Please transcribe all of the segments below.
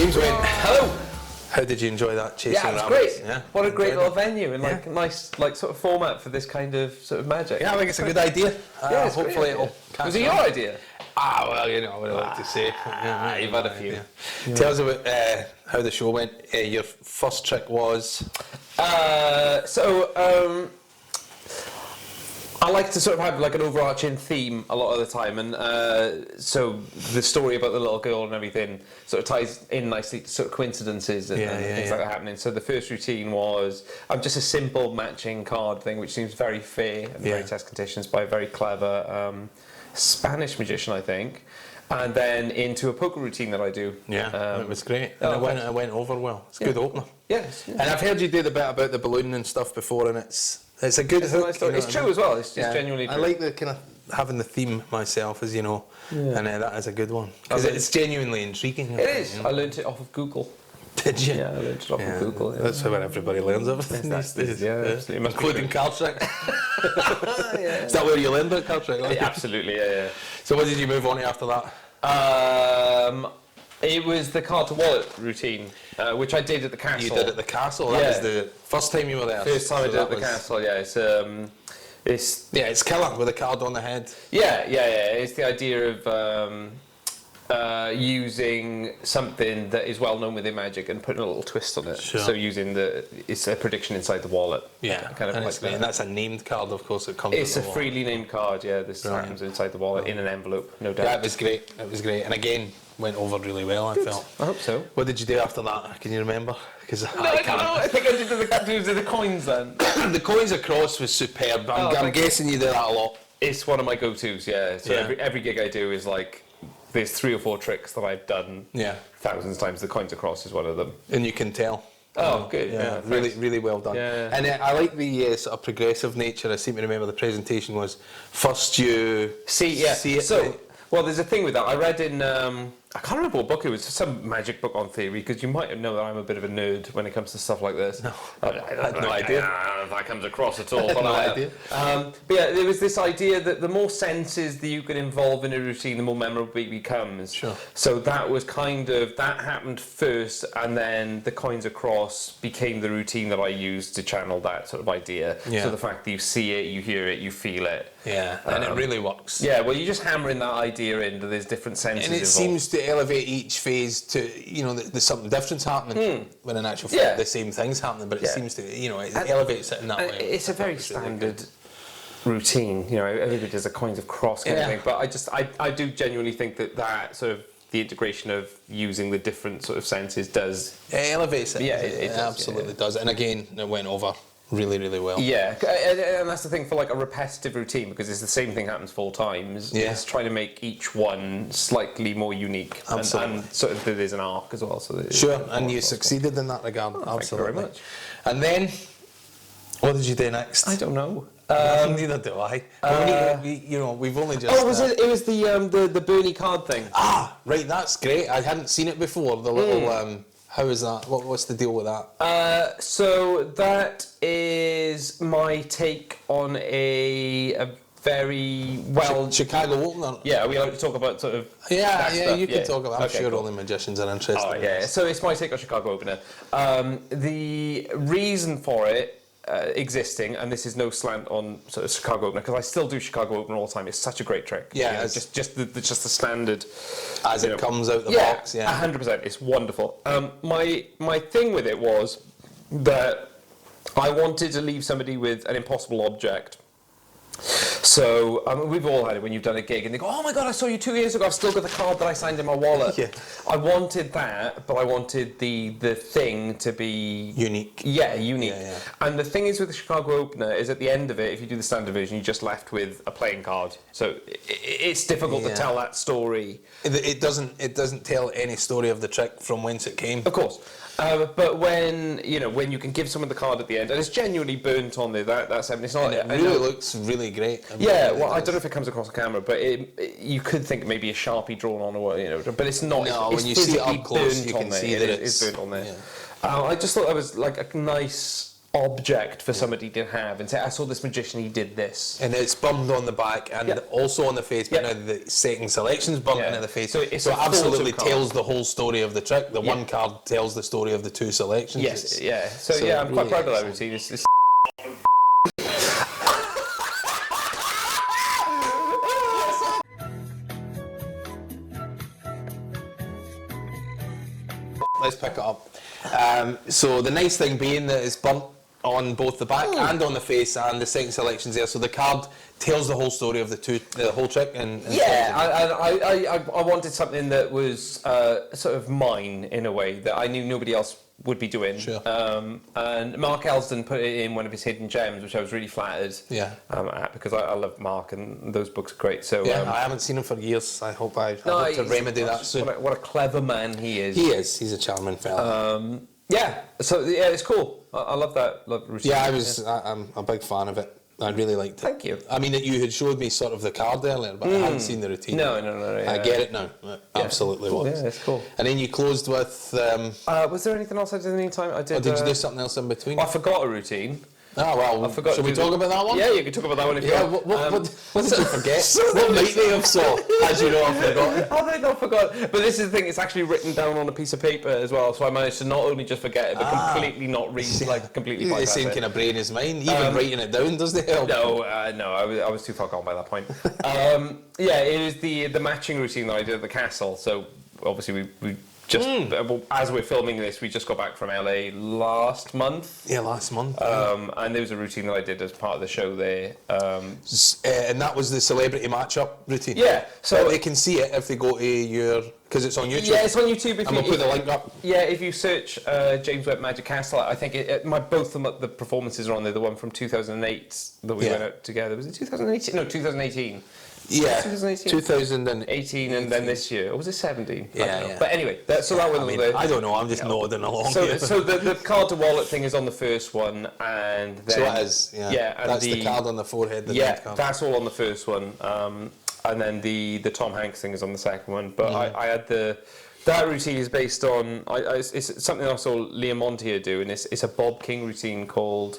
James went, hello. How did you enjoy that? Chasing Yeah, it was rabbits? great. Yeah, What a great little venue and like a nice sort of format for this kind of sort of magic. Yeah, I think it's a good idea. Yeah, it's hopefully great it'll idea. catch Was it on. your idea? Well, you know, I would like to say. You've had a few. Yeah. Tell us about how the show went. Your first trick was? I like to sort of have like an overarching theme a lot of the time, and so the story about the little girl and everything sort of ties in nicely to sort of coincidences and things like that happening. So the first routine was just a simple matching card thing, which seems very fair and very test conditions by a very clever Spanish magician, I think. And then into a poker routine that I do. Yeah, it was great. And it went over well. It's a good opener. Yes. And I've heard you do the bit about the balloon and stuff before, and it's a good hook. Nice story. It's true as well. It's genuinely true. I like the kind of having the theme myself, as you know, and that is a good one because it's genuinely intriguing. It is. You know? I learned it off of Google. Did you? Yeah, I learned it off of Google. Yeah. That's where everybody learns everything these days. Yeah, absolutely. Including card trick. Is that where you learned about card trick? Yeah, absolutely, yeah. So what did you move on to after that? It was the card to wallet routine, which I did at the castle. You did at the castle? That was the first time you were there? First time I did at the castle, yeah. It's killer with a card on the head. Yeah. It's the idea of using something that is well known within magic and putting a little twist on it. Sure. So it's a prediction inside the wallet. Yeah, kind of and that's a named card, of course. It's a freely named card. Yeah, this happens inside the wallet in an envelope, no doubt. Yeah, it was great. And again, went over really well. I felt. I hope so. What did you do after that? Can you remember? Because I don't know. I think I did the coins then. The coins across was superb. I'm guessing you did that a lot. It's one of my go-tos. Yeah. So every gig I do is like. There's 3 or 4 tricks that I've done thousands of times. The coins across is one of them. And you can tell. Oh, good. Yeah, really well done. Yeah. And I like the sort of progressive nature. I seem to remember the presentation was first you see it. So, well, there's a thing with that. I read in, I can't remember what book it was, some magic book on theory, because you might know that I'm a bit of a nerd when it comes to stuff like this. No, I had no idea. I don't know if that comes across at all. But no idea. But yeah, there was this idea that the more senses that you can involve in a routine, the more memorable it becomes. Sure. So that was that happened first, and then the coins across became the routine that I used to channel that sort of idea. Yeah. So the fact that you see it, you hear it, you feel it. Yeah, and it really works. Yeah, well, you just hammering that idea in that there's different senses and it involved. seems to elevate each phase to, there's something different happening when in actual fact the same thing's happening, but it seems to, it elevates it in that way. It's a very standard routine, everybody does a coins of cross kind of thing, but I do genuinely think that sort of the integration of using the different sort of senses does... It elevates it. Yeah, it does, absolutely does. And again, it went over really, really well. Yeah, and that's the thing for like a repetitive routine, because it's the same thing happens 4 times. Yeah. It's trying to make each one slightly more unique. Absolutely. And sort of there's an arc as well. So sure, and you succeeded in that regard. Absolutely. Thank you very much. And then, what did you do next? I don't know. Neither do I. We've only just... Oh, was it? It was the Bernie card thing. Ah, right, that's great. I hadn't seen it before, the little... How is that? What's the deal with that? So that is my take on a very well... Chicago opener? Yeah, we like to talk about sort of... Yeah, you can talk about it. I'm sure only magicians are interested in this. So it's my take on Chicago opener. The reason for it existing, and this is no slant on sort of Chicago opener, because I still do Chicago opener all the time. It's such a great trick. Yeah, it's just the standard as it comes out the box. Yeah, 100%. It's wonderful. My thing with it was that I wanted to leave somebody with an impossible object. So we've all had it when you've done a gig and they go, "Oh my God, I saw you 2 years ago. I've still got the card that I signed in my wallet." Yeah. I wanted that, but I wanted the thing to be unique. Yeah, unique. Yeah. And the thing is with the Chicago opener is at the end of it, if you do the standard version, you're just left with a playing card. So it's difficult to tell that story. It doesn't tell any story of the trick from whence it came. Of course. But when you can give someone the card at the end, and it's genuinely burnt on there, that's it's not. And it really looks really great. Yeah, well, I don't know if it comes across the camera, but you could think maybe a Sharpie drawn on or what, but it's not. No, it's when you see it up close, you can see that it's burnt on there. Yeah. I just thought that was like a nice object for somebody to have and say, I saw this magician, he did this. And it's bummed on the back and also on the face, but now the second selection's bumped into the face. So it absolutely tells the whole story of the trick. The one card tells the story of the two selections. Yes, So I'm really quite proud of that routine. It's Let's pick it up. So the nice thing being that it's bumped on both the back and on the face, and the second selection's there. So the card tells the whole story of the whole trick. And I wanted something that was sort of mine in a way that I knew nobody else would be doing. Sure. And Mark Elsdon put it in one of his hidden gems, which I was really flattered. At, because I love Mark and those books are great. So I haven't seen him for years. I hope I hope to remedy that soon. What a clever man he is. He is. He's a charming fella. So it's cool. I love that routine. I'm a big fan of it. I really liked it. Thank you. I mean, you had showed me sort of the card earlier, but I hadn't seen the routine. No. I get it now. Absolutely was. Yeah, it's cool. And then you closed with... was there anything else I did in the meantime? I did. Or did you do something else in between? I forgot a routine. Oh, well, I forgot. Should we talk about that one? Yeah, you can talk about that one if you want. What did you forget? What might they have saw? As you know, I've forgotten. How did I not forgot? But this is the thing, it's actually written down on a piece of paper as well, so I managed to not only just forget it, but completely not read, completely bypass it. The same kind of brain as mine. Even writing it down doesn't help. No, I was too far gone by that point. It was the matching routine that I did at the castle, so obviously we just as we're filming this, we just got back from LA last month. Yeah, last month. And there was a routine that I did as part of the show there. And that was the celebrity matchup routine. Yeah, so they can see it if they go to your, because it's on YouTube. Yeah, it's on YouTube. And we'll put the link up. Yeah, if you search James Webb Magic Castle, I think both the performances are on there. The one from 2008 that we went out together. Was it 2018? No, 2018. Yeah, 2018 and then this year. Or was it 17? Yeah, I don't know. But anyway, so that one was there. I don't know, I'm just nodding along so, here. So the card to wallet thing is on the first one, and then... So it is, yeah. And that's the card on the forehead. That's all on the first one. And then the Tom Hanks thing is on the second one. But I had that routine is based on... it's something I saw Liam Montier do, and it's a Bob King routine called...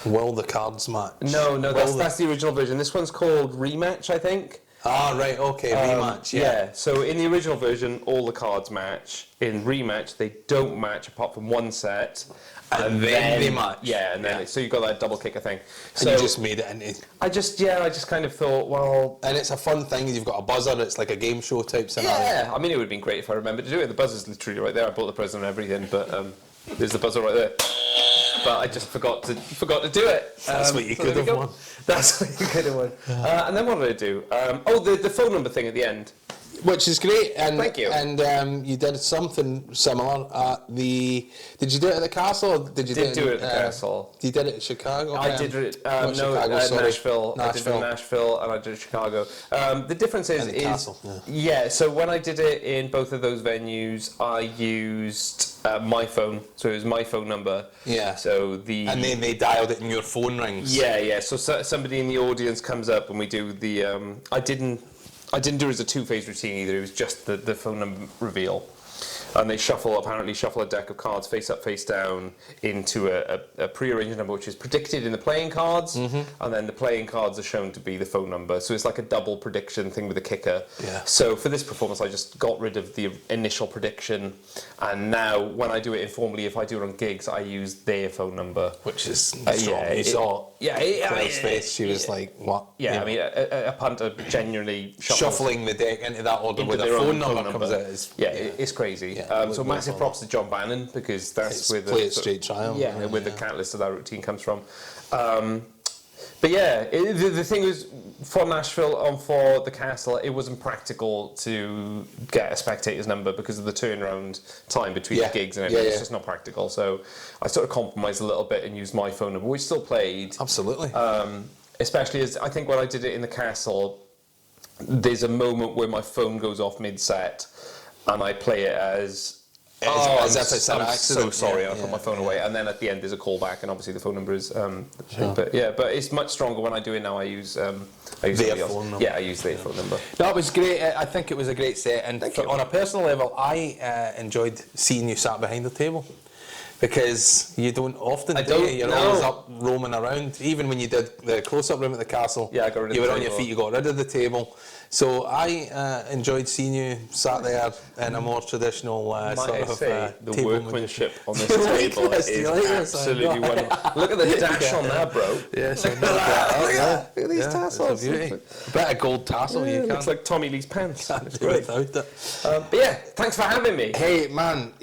Will the cards match? No, that's the original version. This one's called Rematch, I think. Ah, right, okay, Rematch, yeah. So in the original version, all the cards match. In Rematch, they don't match apart from one set. And then they match. Yeah, and then so you got that double kicker thing. So and you just made it into... I just kind of thought, well... And it's a fun thing, you've got a buzzer, it's like a game show type scenario. Yeah, I mean, it would have been great if I remembered to do it. The buzzer's literally right there. I bought the present and everything, but there's the buzzer right there. But I just forgot to do it. That's what you could have won. That's what you could have won. And then what did I do? The phone number thing at the end. Which is great. And, thank you. And you did something similar at the... Did you do it at the castle? Or did you do it at the castle. You did it at Chicago? I did it... Chicago, Nashville. I did it in Nashville and I did it in Chicago. The difference is... And the castle, so when I did it in both of those venues, I used my phone. So it was my phone number. Yeah. So and then they dialed it and your phone rings. Yeah. So somebody in the audience comes up and we do the... I didn't do it as a two-phase routine either, it was just the phone number reveal. And they apparently shuffle a deck of cards face up, face down into a pre-arranged number which is predicted in the playing cards, and then the playing cards are shown to be the phone number. So it's like a double prediction thing with a kicker. Yeah. So for this performance I just got rid of the initial prediction, and now when I do it informally, if I do it on gigs, I use their phone number. Which is strong. You saw Claire's face, she was like, what? Yeah, I mean, a punter genuinely shuffling the deck into that order with a phone number comes out. It's crazy. So massive props to John Bannon, because that's where the... Play it straight trial. Yeah, where the catalyst of that routine comes from. But yeah, the thing was, for Nashville and for the castle, it wasn't practical to get a spectator's number because of the turnaround time between the gigs and everything. It's just not practical. So I sort of compromised a little bit and used my phone number, which still played. Absolutely. Especially as I think when I did it in the castle, there's a moment where my phone goes off mid-set and I play it as if it's an accident. So sorry, I put my phone away, and then at the end there's a callback, and obviously the phone number is. But it's much stronger when I do it now. I use their phone number. Yeah, I use their phone number. No, it was great. I think it was a great set, and on a personal level, I enjoyed seeing you sat behind the table. Because you don't often I do don't it. You're know. always up roaming around. Even when you did the close-up room at the castle, Yeah, I got rid of you the were on your table. feet, you got rid of the table. So I enjoyed seeing you sat there in a more traditional Might sort I of say, the table workmanship on this Do you like table this? Do is you like this? absolutely wonderful. Look at the dash on that, bro. Yes, Look at that. Look at these yeah, tassels. It's a beauty. A bit of gold tassel, Yeah, you it can't looks like Tommy Lee's pants. can't It's do great. without it. But yeah, thanks for having me. Hey man,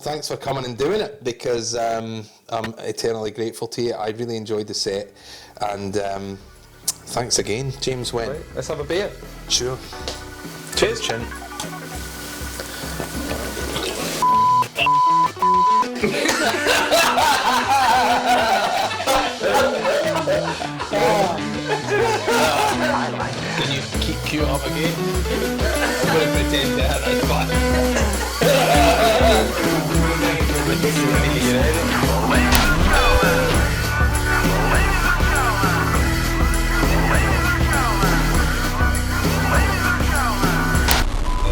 thanks for coming and doing it, because I'm eternally grateful to you. I really enjoyed the set, and thanks again, James Wen. Right, let's have a beer. Sure. Cheers. Chin. Can you keep cue up again? I'm going to pretend that that's fun.